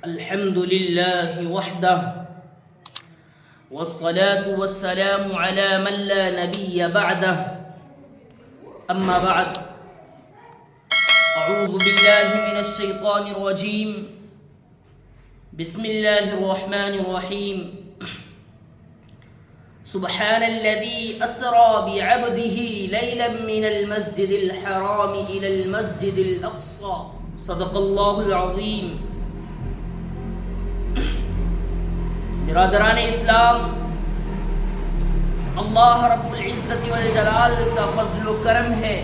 الحمد لله وحده والصلاة والسلام على من لا نبي بعده أما بعد أعوذ بالله من الشيطان الرجيم بسم الله الرحمن الرحيم سبحان الذي أسرى بعبده ليلا من المسجد الحرام إلى المسجد الأقصى صدق الله العظيم. برادران اسلام، اللہ رب العزت والجلال کا فضل و کرم ہے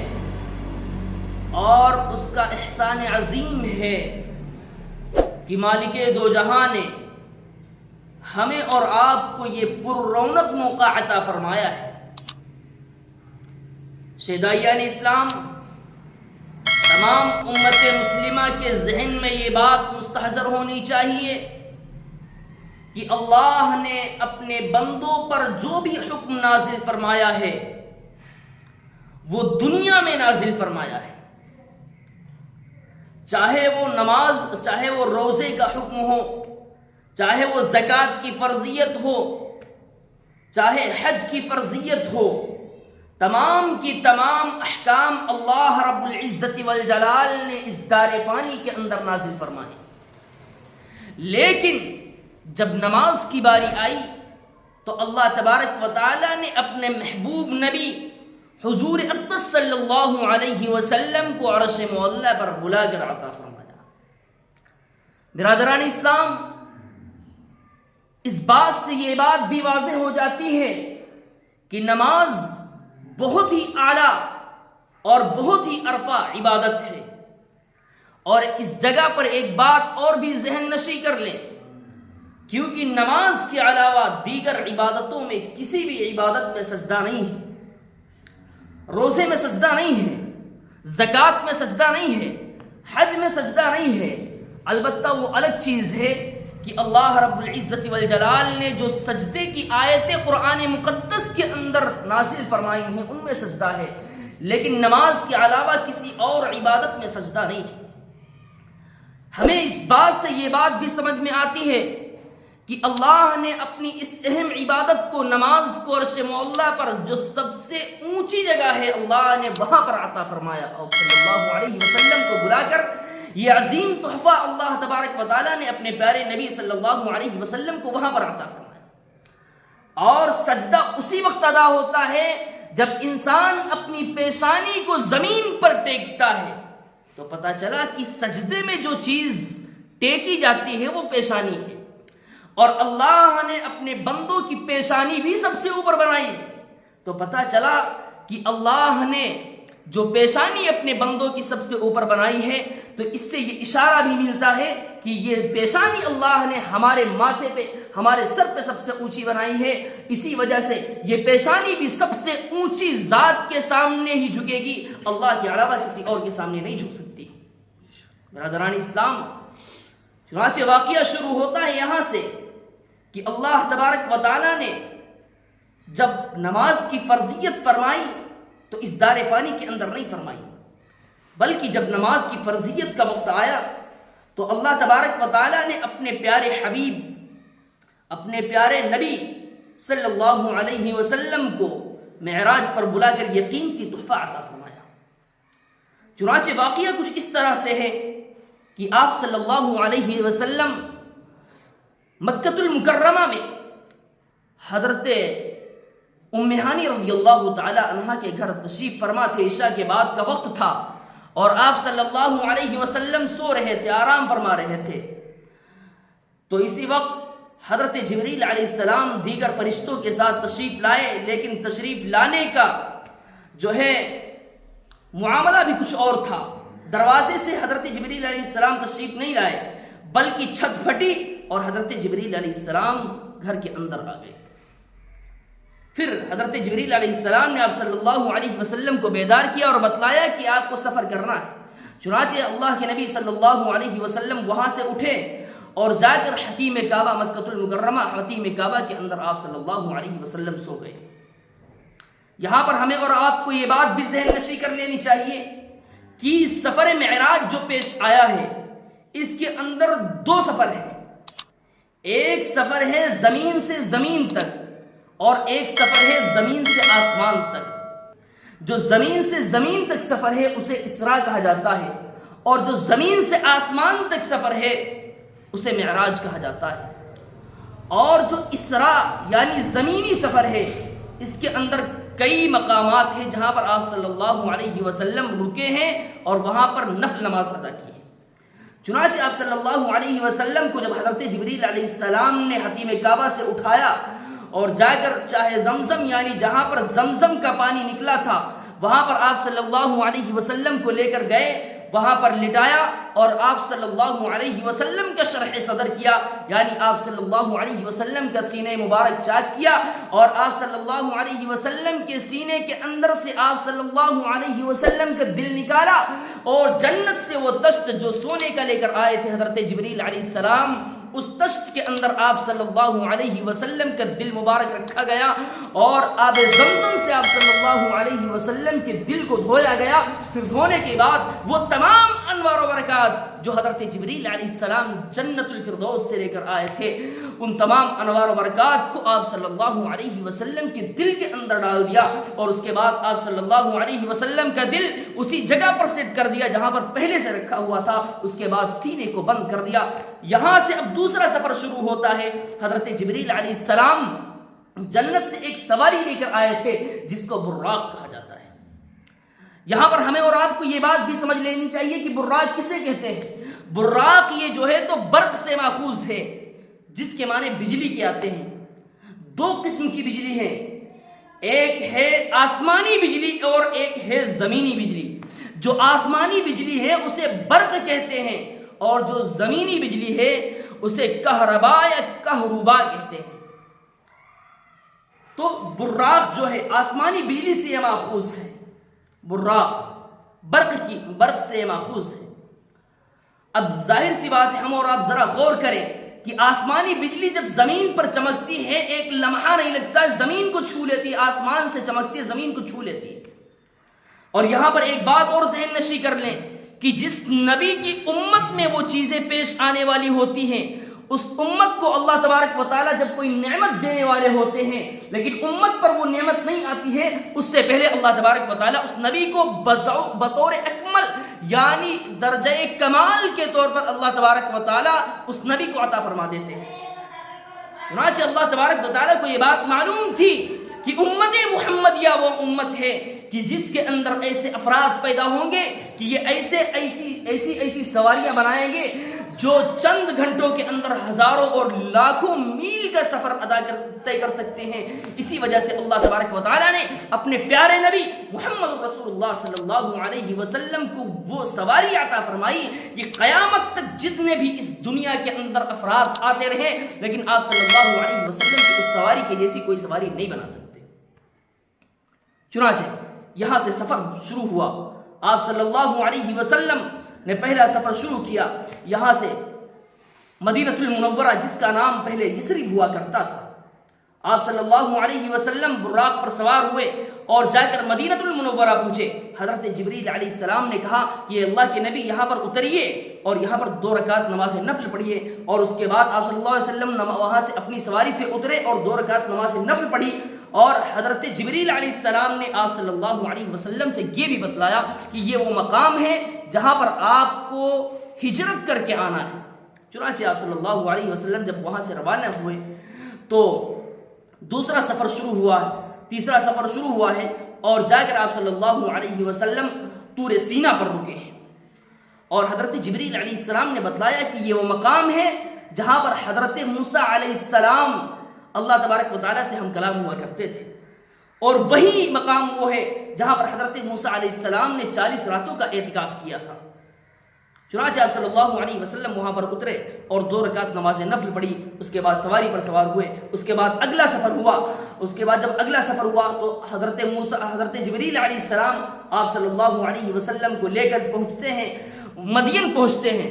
اور اس کا احسان عظیم ہے کہ مالک دو جہاں نے ہمیں اور آپ کو یہ پر رونق موقع عطا فرمایا ہے. شہدائیان اسلام، تمام امت مسلمہ کے ذہن میں یہ بات مستحضر ہونی چاہیے کہ اللہ نے اپنے بندوں پر جو بھی حکم نازل فرمایا ہے وہ دنیا میں نازل فرمایا ہے. چاہے وہ نماز، چاہے وہ روزے کا حکم ہو، چاہے وہ زکوٰۃ کی فرضیت ہو، چاہے حج کی فرضیت ہو، تمام کی تمام احکام اللہ رب العزت والجلال نے اس دار فانی کے اندر نازل فرمائے. لیکن جب نماز کی باری آئی تو اللہ تبارک و تعالی نے اپنے محبوب نبی حضور اقدس صلی اللہ علیہ وسلم کو عرش معلی پر بلا کر عطا فرمایا. برادران اسلام، اس بات سے یہ بات بھی واضح ہو جاتی ہے کہ نماز بہت ہی اعلیٰ اور بہت ہی عرفہ عبادت ہے. اور اس جگہ پر ایک بات اور بھی ذہن نشی کر لیں، کیونکہ نماز کے علاوہ دیگر عبادتوں میں کسی بھی عبادت میں سجدہ نہیں ہے. روزے میں سجدہ نہیں ہے، زکوٰۃ میں سجدہ نہیں ہے، حج میں سجدہ نہیں ہے. البتہ وہ الگ چیز ہے کہ اللہ رب العزت والجلال نے جو سجدے کی آیتیں قرآن مقدس کے اندر نازل فرمائی ہیں ان میں سجدہ ہے، لیکن نماز کے علاوہ کسی اور عبادت میں سجدہ نہیں ہے. ہمیں اس بات سے یہ بات بھی سمجھ میں آتی ہے کہ اللہ نے اپنی اس اہم عبادت کو، نماز کو، عرش معلی پر جو سب سے اونچی جگہ ہے اللہ نے وہاں پر عطا فرمایا اور صلی اللہ علیہ وسلم کو بلا کر یہ عظیم تحفہ اللہ تبارک و تعالیٰ نے اپنے پیارے نبی صلی اللہ علیہ وسلم کو وہاں پر عطا فرمایا. اور سجدہ اسی وقت ادا ہوتا ہے جب انسان اپنی پیشانی کو زمین پر ٹیکتا ہے. تو پتہ چلا کہ سجدے میں جو چیز ٹیکی جاتی ہے وہ پیشانی ہے، اور اللہ نے اپنے بندوں کی پیشانی بھی سب سے اوپر بنائی. تو پتہ چلا کہ اللہ نے جو پیشانی اپنے بندوں کی سب سے اوپر بنائی ہے تو اس سے یہ اشارہ بھی ملتا ہے کہ یہ پیشانی اللہ نے ہمارے ماتھے پہ، ہمارے سر پہ سب سے اونچی بنائی ہے. اسی وجہ سے یہ پیشانی بھی سب سے اونچی ذات کے سامنے ہی جھکے گی، اللہ کے علاوہ کسی اور کے سامنے نہیں جھک سکتی. برادران اسلام، چنانچہ واقعہ شروع ہوتا ہے یہاں سے کہ اللہ تبارک و تعالیٰ نے جب نماز کی فرضیت فرمائی تو اس دار فانی کے اندر نہیں فرمائی، بلکہ جب نماز کی فرضیت کا وقت آیا تو اللہ تبارک و تعالیٰ نے اپنے پیارے حبیب، اپنے پیارے نبی صلی اللہ علیہ وسلم کو معراج پر بلا کر یہ قیمتی تحفہ عطا فرمایا. چنانچہ واقعہ کچھ اس طرح سے ہے کہ آپ صلی اللہ علیہ وسلم مکۃ المکرمہ میں حضرت ام ہانی رضی اللہ تعالی عنہا کے گھر تشریف فرما تھے. عشاء کے بعد کا وقت تھا اور آپ صلی اللہ علیہ وسلم سو رہے تھے، آرام فرما رہے تھے. تو اسی وقت حضرت جبریل علیہ السلام دیگر فرشتوں کے ساتھ تشریف لائے، لیکن تشریف لانے کا جو ہے معاملہ بھی کچھ اور تھا. دروازے سے حضرت جبریل علیہ السلام تشریف نہیں لائے، بلکہ چھت پھٹی اور حضرت جبریل علیہ السلام گھر کے اندر آ گئے. پھر حضرت جبریل علیہ السلام نے آپ صلی اللہ علیہ وسلم کو بیدار کیا اور بتلایا کہ آپ کو سفر کرنا ہے. چنانچہ اللہ کے نبی صلی اللہ علیہ وسلم وہاں سے اٹھے اور جا کر حتیم کعبہ مکۃ المکرمہ حتیم کعبہ کے اندر آپ صلی اللہ علیہ وسلم سو گئے. یہاں پر ہمیں اور آپ کو یہ بات بھی ذہن نشی کر لینی چاہیے کہ سفر معراج جو پیش آیا ہے اس کے اندر دو سفر ہیں. ایک سفر ہے زمین سے زمین تک اور ایک سفر ہے زمین سے آسمان تک. جو زمین سے زمین تک سفر ہے اسے اسراء کہا جاتا ہے اور جو زمین سے آسمان تک سفر ہے اسے معراج کہا جاتا ہے. اور جو اسراء یعنی زمینی سفر ہے اس کے اندر کئی مقامات ہیں جہاں پر آپ صلی اللہ علیہ وسلم رکے ہیں اور وہاں پر نفل نماز ادا کی ہے. چنانچہ آپ صلی اللہ علیہ وسلم کو جب حضرت جبریل علیہ السلام نے حتیم کعبہ سے اٹھایا اور جا کر چاہے زمزم یعنی جہاں پر زمزم کا پانی نکلا تھا وہاں پر آپ صلی اللہ علیہ وسلم کو لے کر گئے, وہاں پر لٹایا اور آپ صلی اللہ علیہ وسلم کا شرح صدر کیا, یعنی آپ صلی اللہ علیہ وسلم کا سینہ مبارک چاک کیا اور آپ صلی اللہ علیہ وسلم کے سینے کے اندر سے آپ صلی اللہ علیہ وسلم کا دل نکالا اور جنت سے وہ تشت جو سونے کا لے کر آئے تھے حضرت جبریل علیہ السلام, اس تشت کے اندر آپ صلی اللہ علیہ وسلم کا دل مبارک رکھا گیا اور آب زمزم سے آپ صلی اللہ علیہ وسلم کے دل کو دھویا گیا. پھر دھونے کے بعد وہ تمام انوار و برکات جو حضرت جبریل علیہ السلام جنت الفردوس سے لے کر آئے تھے ان تمام انوار و برکات کو آپ صلی اللہ علیہ وسلم کے دل کے اندر ڈال دیا اور اس کے بعد آپ صلی اللہ علیہ وسلم کا دل اسی جگہ پر سیٹ کر دیا جہاں پر پہلے سے رکھا ہوا تھا. اس کے بعد سینے کو بند کر دیا. یہاں سے اب دوسرا سفر شروع ہوتا ہے. حضرت جبریل علیہ السلام جنت سے ایک سواری لے کر آئے تھے جس کو براق کہا جاتا ہے. یہاں پر ہمیں اور آپ کو یہ بات بھی سمجھ لینی چاہیے کہ براق کسے کہتے ہیں. براق یہ جو ہے تو برق سے ماخوذ ہے جس کے معنی بجلی کے آتے ہیں. دو قسم کی بجلی ہے, ایک ہے آسمانی بجلی اور ایک ہے زمینی بجلی. جو آسمانی بجلی ہے اسے برق کہتے ہیں اور جو زمینی بجلی ہے اسے کہربا یا کہربا کہتے ہیں. تو براق جو ہے آسمانی بجلی سے یہ ماخوذ ہے. براق برق سے ماخوذ ہے. اب ظاہر سی بات ہے ہم اور آپ ذرا غور کریں کہ آسمانی بجلی جب زمین پر چمکتی ہے ایک لمحہ نہیں لگتا, زمین کو چھو لیتی ہے, آسمان سے چمکتی ہے زمین کو چھو لیتی ہے. اور یہاں پر ایک بات اور ذہن نشی کر لیں کہ جس نبی کی امت میں وہ چیزیں پیش آنے والی ہوتی ہیں اس امت کو اللہ تبارک و تعالیٰ جب کوئی نعمت دینے والے ہوتے ہیں لیکن امت پر وہ نعمت نہیں آتی ہے اس سے پہلے اللہ تبارک و تعالیٰ اس نبی کو بطور اکمل یعنی درجہ کمال کے طور پر اللہ تبارک و تعالیٰ اس نبی کو عطا فرما دیتے ہیں. چنانچہ اللہ تبارک و تعالیٰ کو یہ بات معلوم تھی کہ امت محمدیہ وہ امت ہے کہ جس کے اندر ایسے افراد پیدا ہوں گے کہ یہ ایسی سواریاں بنائیں گے جو چند گھنٹوں کے اندر ہزاروں اور لاکھوں میل کا سفر طے کر سکتے ہیں. اسی وجہ سے اللہ تبارک و تعالیٰ نے اپنے پیارے نبی محمد رسول اللہ صلی اللہ علیہ وسلم کو وہ سواری عطا فرمائی کہ قیامت تک جتنے بھی اس دنیا کے اندر افراد آتے رہے لیکن آپ صلی اللہ علیہ وسلم کی اس سواری کے جیسی کوئی سواری نہیں بنا سکتے. چنانچہ یہاں سے سفر شروع ہوا. آپ صلی اللہ علیہ وسلم نے پہلا سفر شروع کیا یہاں سے مدینہ المنورہ جس کا نام پہلے یثرب ہوا کرتا تھا. آپ صلی اللہ علیہ وسلم براق پر سوار ہوئے اور جا کر مدینہ المنورہ پہنچے. حضرت جبریل علیہ السلام نے کہا کہ اللہ کے نبی یہاں پر اتریے اور یہاں پر 2 رکعت نماز نفل پڑھیے. اور اس کے بعد آپ صلی اللہ علیہ وسلم وہاں سے اپنی سواری سے اترے اور 2 رکعت نماز نفل پڑھی. اور حضرت جبریل علیہ السلام نے آپ صلی اللہ علیہ وسلم سے یہ بھی بتلایا کہ یہ وہ مقام ہے جہاں پر آپ کو ہجرت کر کے آنا ہے. چنانچہ آپ صلی اللہ علیہ وسلم جب وہاں سے روانہ ہوئے تو دوسرا سفر شروع ہوا, تیسرا سفر شروع ہوا ہے اور جا کر آپ صلی اللہ علیہ وسلم طور سینا پر رکے ہیں. اور حضرت جبریل علیہ السلام نے بتلایا کہ یہ وہ مقام ہے جہاں پر حضرت موسیٰ علیہ السلام اللہ تبارک و تعالیٰ سے ہم کلام ہوا کرتے تھے اور وہی مقام وہ ہے جہاں پر حضرت موسیٰ علیہ السلام نے 40 راتوں کا اعتکاف کیا تھا. چنانچہ آپ صلی اللہ علیہ وسلم وہاں پر اترے اور 2 رکعت نماز نفل پڑھی. اس کے بعد سواری پر سوار ہوئے. اس کے بعد اگلا سفر ہوا. اس کے بعد جب اگلا سفر ہوا تو حضرت جبریل علیہ السلام آپ صلی اللہ علیہ وسلم کو لے کر پہنچتے ہیں, مدین پہنچتے ہیں.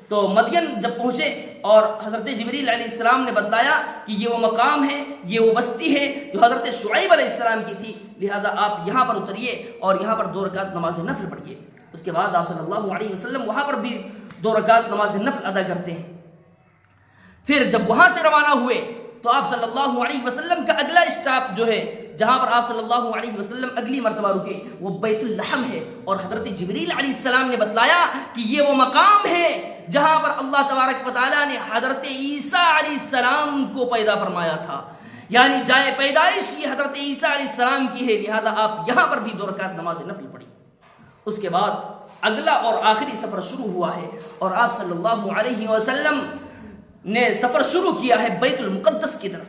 تو مدین جب پہنچے اور حضرت جبریل علیہ السلام نے بتلایا کہ یہ وہ مقام ہے, یہ وہ بستی ہے جو حضرت شعیب علیہ السلام کی تھی, لہذا آپ یہاں پر اتریے اور یہاں پر 2 رکعت نماز نفل پڑھیے. اس کے بعد آپ صلی اللہ علیہ وسلم وہاں پر بھی 2 رکعت نماز نفل ادا کرتے ہیں۔ پھر جب وہاں سے روانہ ہوئے تو آپ صلی اللہ علیہ وسلم کا اگلا اسٹاپ جو ہے جہاں پر آپ صلی اللہ علیہ وسلم اگلی مرتبہ رکے وہ بیت اللحم ہے، اور حضرت جبریل علیہ السلام نے بتلایا کہ یہ وہ مقام ہے جہاں پر اللہ تبارک و تعالیٰ نے حضرت عیسیٰ علیہ السلام کو پیدا فرمایا تھا، یعنی جائے پیدائش یہ حضرت عیسیٰ علیہ السلام کی ہے، لہذا آپ یہاں پر بھی 2 رکعت نماز نفل پڑھی۔ اس کے بعد اگلا اور آخری سفر شروع ہوا ہے، اور آپ صلی اللہ علیہ وسلم نے سفر شروع کیا ہے بیت المقدس کی طرف۔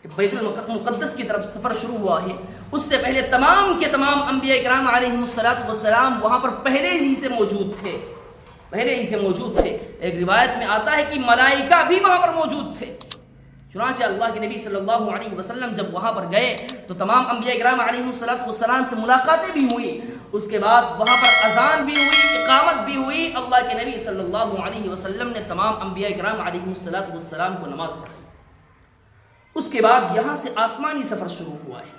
جب بیت المقدس کی طرف سفر شروع ہوا ہے، اس سے پہلے تمام کے تمام انبیاء کرام علیہم السلام وہاں پر پہلے ہی سے موجود تھے۔ ایک روایت میں آتا ہے کہ ملائکہ بھی وہاں پر موجود تھے۔ چنانچہ اللہ کے نبی صلی اللہ علیہ وسلم جب وہاں پر گئے تو تمام انبیاء کرام علیہم السلام سے ملاقاتیں بھی ہوئی، اس کے بعد وہاں پر اذان بھی ہوئی، اقامت بھی ہوئی۔ اللہ کے نبی صلی اللہ علیہ وسلم نے تمام انبیاء کرام علیہم السلام کو نماز پڑھائی۔ اس کے بعد یہاں سے آسمانی سفر شروع ہوا ہے۔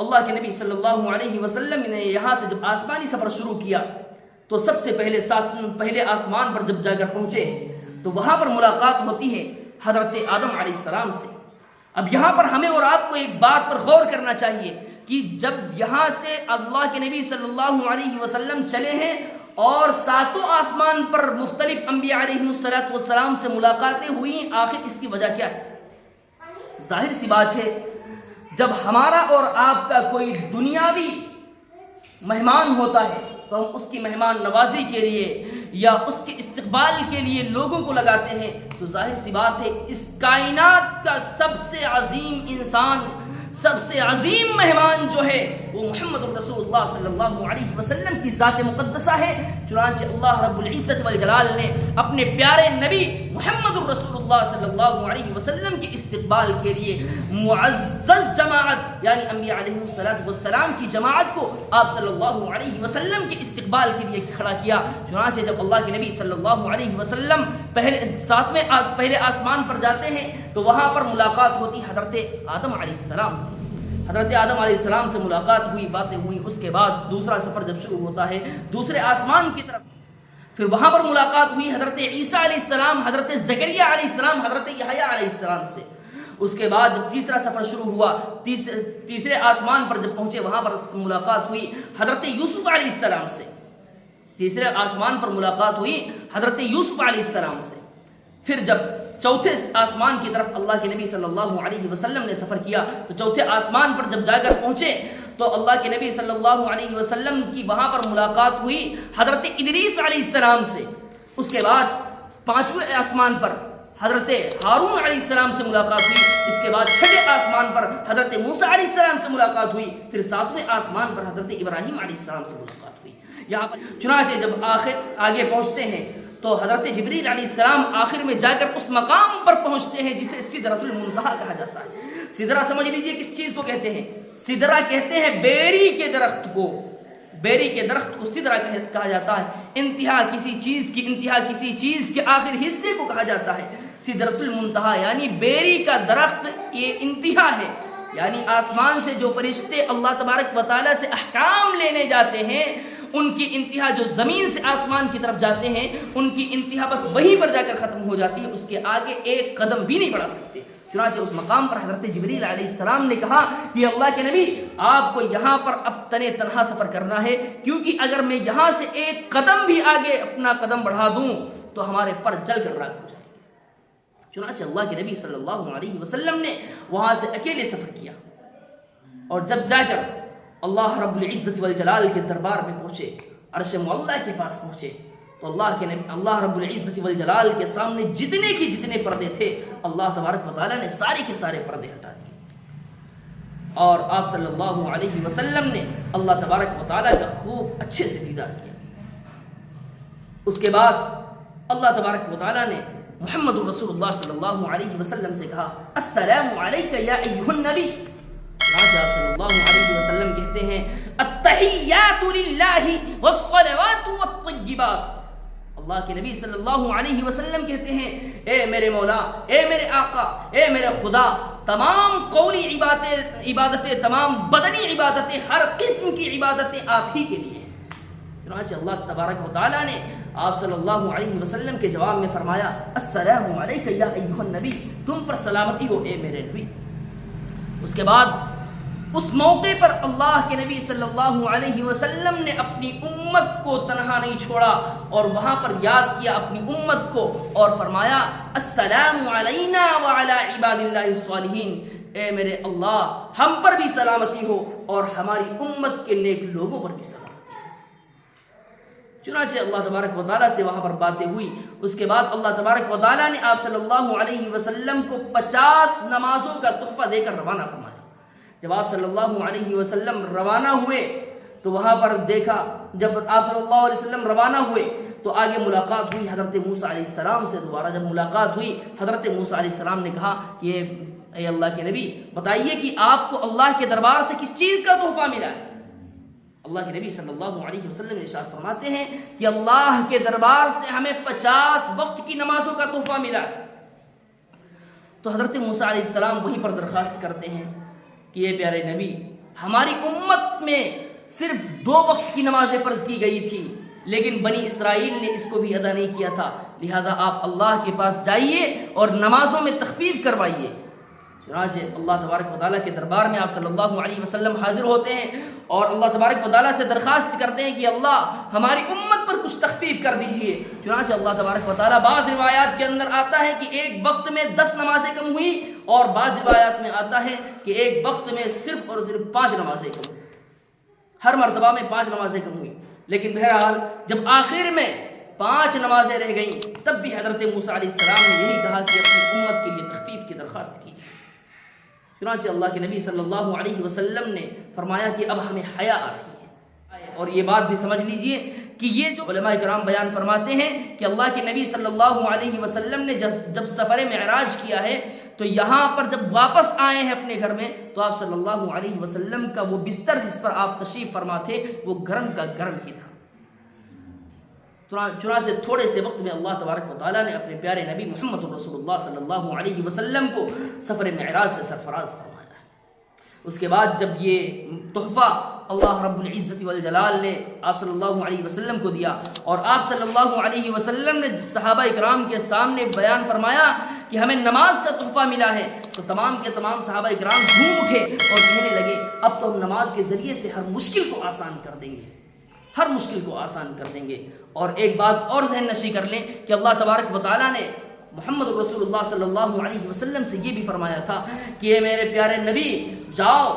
اللہ کے نبی صلی اللہ علیہ وسلم نے یہاں سے جب آسمانی سفر شروع کیا تو سب سے پہلے آسمان پر جب جا کر پہنچے تو وہاں پر ملاقات ہوتی ہے حضرت آدم علیہ السلام سے۔ اب یہاں پر ہمیں اور آپ کو ایک بات پر غور کرنا چاہیے کہ جب یہاں سے اللہ کے نبی صلی اللہ علیہ وسلم چلے ہیں اور 7 آسمان پر مختلف انبیاء علیہ السلام سے ملاقاتیں ہوئیں، آخر اس کی وجہ کیا ہے؟ ظاہر سی بات ہے، جب ہمارا اور آپ کا کوئی دنیاوی مہمان ہوتا ہے تو ہم اس کی مہمان نوازی کے لیے یا اس کے استقبال کے لیے لوگوں کو لگاتے ہیں، تو ظاہر سی بات ہے اس کائنات کا سب سے عظیم انسان، سب سے عظیم مہمان جو ہے وہ محمد الرسول اللہ صلی اللہ علیہ وسلم کی ذات مقدسہ ہے۔ چنانچہ اللہ رب العزت والجلال نے اپنے پیارے نبی محمد الرسول اللہ صلی اللہ علیہ وسلم کے استقبال کے لیے معزز جماعت یعنی انبیاء علیہ السلام کی جماعت کو آپ صلی اللہ علیہ وسلم کے استقبال کے لیے کھڑا کیا۔ چنانچہ جب اللہ کے نبی صلی اللہ علیہ وسلم پہلے آسمان پر جاتے ہیں تو وہاں پر ملاقات ہوتی حضرت آدم علیہ السلام سے۔ حضرت آدم علیہ السلام سے ملاقات ہوئی، باتیں ہوئی۔ اس کے بعد دوسرا سفر جب شروع ہوتا ہے دوسرے آسمان کی طرف، پھر وہاں پر ملاقات ہوئی حضرت عیسیٰ علیہ السلام، حضرت زکریا علیہ السلام، حضرت یحییٰ علیہ السلام سے۔ اس کے بعد جب تیسرا سفر شروع ہوا، تیسرے آسمان پر جب پہنچے وہاں پر ملاقات ہوئی حضرت یوسف علیہ السلام سے۔ تیسرے آسمان پر ملاقات ہوئی حضرت یوسف علیہ السلام سے۔ پھر جب چوتھے آسمان کی طرف اللہ کے نبی صلی اللہ علیہ وسلم نے سفر کیا تو چوتھے آسمان پر جب جا کر پہنچے تو اللہ کے نبی صلی اللہ علیہ وسلم کی وہاں پر ملاقات ہوئی حضرت ادریس علیہ السلام سے۔ اس کے بعد 5ویں آسمان پر حضرت ہارون علیہ السلام سے ملاقات ہوئی۔ اس کے بعد 6 آسمان پر حضرت موسیٰ علیہ السلام سے ملاقات ہوئی۔ پھر 7ویں آسمان پر حضرت ابراہیم علیہ السلام سے ملاقات ہوئی۔ یہاں پر چنانچہ جب آگے پہنچتے ہیں تو حضرت جبریل علیہ السلام آخر میں جا کر اس مقام پر پہنچتے ہیں جسے سدرۃ المنتہا کہا جاتا ہے۔ سدرہ سمجھ لیجئے کس چیز کو کہتے ہیں؟ سدرہ کہتے ہیں بیری کے درخت کو۔ بیری کے درخت کو سدرہ کہا جاتا ہے۔ انتہا کسی چیز کے آخر حصے کو کہا جاتا ہے سدرۃ المنتہا، یعنی بیری کا درخت یہ انتہا ہے، یعنی آسمان سے جو فرشتے اللہ تبارک و تعالیٰ سے احکام لینے جاتے ہیں ان کی انتہا جو زمین سے آسمان کی طرف جاتے ہیں ان کی انتہا بس وہیں پر جا کر ختم ہو جاتی ہے، اس کے آگے ایک قدم بھی نہیں بڑھا سکتے۔ چنانچہ اس مقام پر حضرت جبریل علیہ السلام نے کہا کہ اللہ کے نبی آپ کو یہاں پر اب تنہا سفر کرنا ہے، کیونکہ اگر میں یہاں سے ایک قدم بھی آگے اپنا قدم بڑھا دوں تو ہمارے پر جل کر راکھ ہو جائے گے۔ چنانچہ اللہ کے نبی صلی اللہ علیہ وسلم نے وہاں سے اکیلے سفر کیا، اور جب جا کر اللہ رب العزت والجلال کے دربار میں پہنچے، عرش معلیٰ کے پاس پہنچے تو اللہ رب العزت والجلال کے سامنے جتنے پردے تھے اللہ تبارک و تعالیٰ نے سارے کے سارے پردے ہٹا دیے، اور آپ صلی اللہ علیہ وسلم نے اللہ تبارک و تعالیٰ کا خوب اچھے سے دیدار کیا۔ اس کے بعد اللہ تبارک و تعالیٰ نے محمد رسول اللہ صلی اللہ علیہ وسلم سے کہا السلام علیک یا ایھا النبی۔ آپ صلی اللہ علیہ وسلم کہتے ہیں التحیات للہ والصلوات والطیبات۔ اللہ کے نبی صلی اللہ علیہ وسلم کہتے ہیں اے میرے مولا، اے میرے آقا، اے میرے خدا، تمام قولی عبادتیں، تمام بدنی عبادتیں، ہر قسم کی عبادتیں آپ ہی کے لیے ہیں۔ چنانچہ اللہ تبارک و تعالیٰ نے آپ صلی اللہ علیہ وسلم کے جواب میں فرمایا السلام علیک یا ایھا النبی، تم پر سلامتی ہو اے میرے نبی۔ اس کے بعد اس موقع پر اللہ کے نبی صلی اللہ علیہ وسلم نے اپنی امت کو تنہا نہیں چھوڑا اور وہاں پر یاد کیا اپنی امت کو اور فرمایا السلام علینا وعلی عباد اللہ الصالحین، اے میرے اللہ ہم پر بھی سلامتی ہو اور ہماری امت کے نیک لوگوں پر بھی سلامتی ہو۔ چنانچہ اللہ تبارک و تعالیٰ سے وہاں پر باتیں ہوئی۔ اس کے بعد اللہ تبارک و تعالیٰ نے آپ صلی اللہ علیہ وسلم کو 50 نمازوں کا تحفہ دے کر روانہ فرمایا۔ جب آپ صلی اللہ علیہ وسلم روانہ ہوئے تو وہاں پر دیکھا، جب آپ صلی اللہ علیہ وسلم روانہ ہوئے تو آگے ملاقات ہوئی حضرت موسیٰ علیہ السلام سے۔ دوبارہ جب ملاقات ہوئی حضرت موسیٰ علیہ السلام نے کہا کہ اے اللہ کے نبی بتائیے کہ آپ کو اللہ کے دربار سے کس چیز کا تحفہ ملا ہے؟ اللہ کے نبی صلی اللہ علیہ وسلم ارشاد فرماتے ہیں کہ اللہ کے دربار سے ہمیں 50 وقت کی نمازوں کا تحفہ ملا ہے۔ تو حضرت موسیٰ علیہ السلام وہیں پر درخواست کرتے ہیں کہ یہ پیارے نبی ہماری امت میں صرف 2 وقت کی نمازیں فرض کی گئی تھی، لیکن بنی اسرائیل نے اس کو بھی ادا نہیں کیا تھا، لہذا آپ اللہ کے پاس جائیے اور نمازوں میں تخفیف کروائیے۔ چنانچہ اللہ تبارک و تعالیٰ کے دربار میں آپ صلی اللہ علیہ وسلم حاضر ہوتے ہیں اور اللہ تبارک و تعالیٰ سے درخواست کرتے ہیں کہ اللہ ہماری امت پر کچھ تخفیف کر دیجئے۔ چنانچہ اللہ تبارک و تعالیٰ بعض روایات کے اندر آتا ہے کہ ایک وقت میں 10 نمازیں کم ہوئی اور بعض روایات میں آتا ہے کہ ایک وقت میں صرف اور صرف 5 نمازیں کم ہوئی، ہر مرتبہ میں 5 نمازیں کم ہوئی، لیکن بہرحال جب آخر میں 5 نمازیں رہ گئیں تب بھی حضرت موسیٰ علیہ السلام نے یہی کہا کہ اپنی امت کے لیے تخفیف کی درخواست کیجیے۔ چنانچہ اللہ کے نبی صلی اللہ علیہ وسلم نے فرمایا کہ اب ہمیں حیا آ رہی ہے۔ اور یہ بات بھی سمجھ لیجئے کہ یہ جو علماء کرام بیان فرماتے ہیں کہ اللہ کے نبی صلی اللہ علیہ وسلم نے جب سفر معراج کیا ہے تو یہاں پر جب واپس آئے ہیں اپنے گھر میں تو آپ صلی اللہ علیہ وسلم کا وہ بستر جس پر آپ تشریف فرما تھے وہ گرم کا گرم ہی تھا۔ چنانچہ تھوڑے سے وقت میں اللہ تبارک و تعالیٰ نے اپنے پیارے نبی محمد رسول اللہ صلی اللہ علیہ وسلم کو سفر معراج سے سرفراز فرمایا ہے۔ اس کے بعد جب یہ تحفہ اللہ رب العزت والجلال نے آپ صلی اللہ علیہ وسلم کو دیا اور آپ صلی اللہ علیہ وسلم نے صحابہ اکرام کے سامنے بیان فرمایا کہ ہمیں نماز کا تحفہ ملا ہے تو تمام کے تمام صحابہ اکرام جھوم اٹھے اور کہنے لگے اب تو ہم نماز کے ذریعے سے ہر مشکل کو آسان کر دیں گے، ہر مشکل کو آسان کر دیں گے۔ اور ایک بات اور ذہن نشی کر لیں کہ اللہ تبارک و تعالیٰ نے محمد رسول اللہ صلی اللہ علیہ وسلم سے یہ بھی فرمایا تھا کہ اے میرے پیارے نبی جاؤ،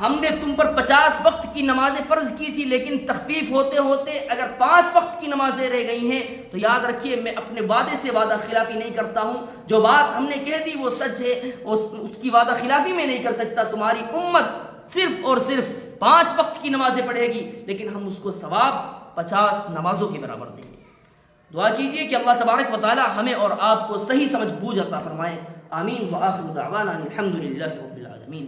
ہم نے تم پر 50 وقت کی نمازیں فرض کی تھی لیکن تخفیف ہوتے ہوتے اگر 5 وقت کی نمازیں رہ گئی ہیں تو یاد رکھیے میں اپنے وعدے سے وعدہ خلافی نہیں کرتا ہوں، جو بات ہم نے کہہ دی وہ سچ ہے، اس کی وعدہ خلافی میں نہیں کر سکتا۔ تمہاری امت صرف اور صرف 5 وقت کی نمازیں پڑھے گی لیکن ہم اس کو ثواب 50 نمازوں کے برابر دیں گے۔ دعا کیجئے کہ اللہ تبارک و تعالی ہمیں اور آپ کو صحیح سمجھ بوجھ عطا فرمائے۔ آمین۔ وآخر دعوانا الحمدللہ رب العالمین۔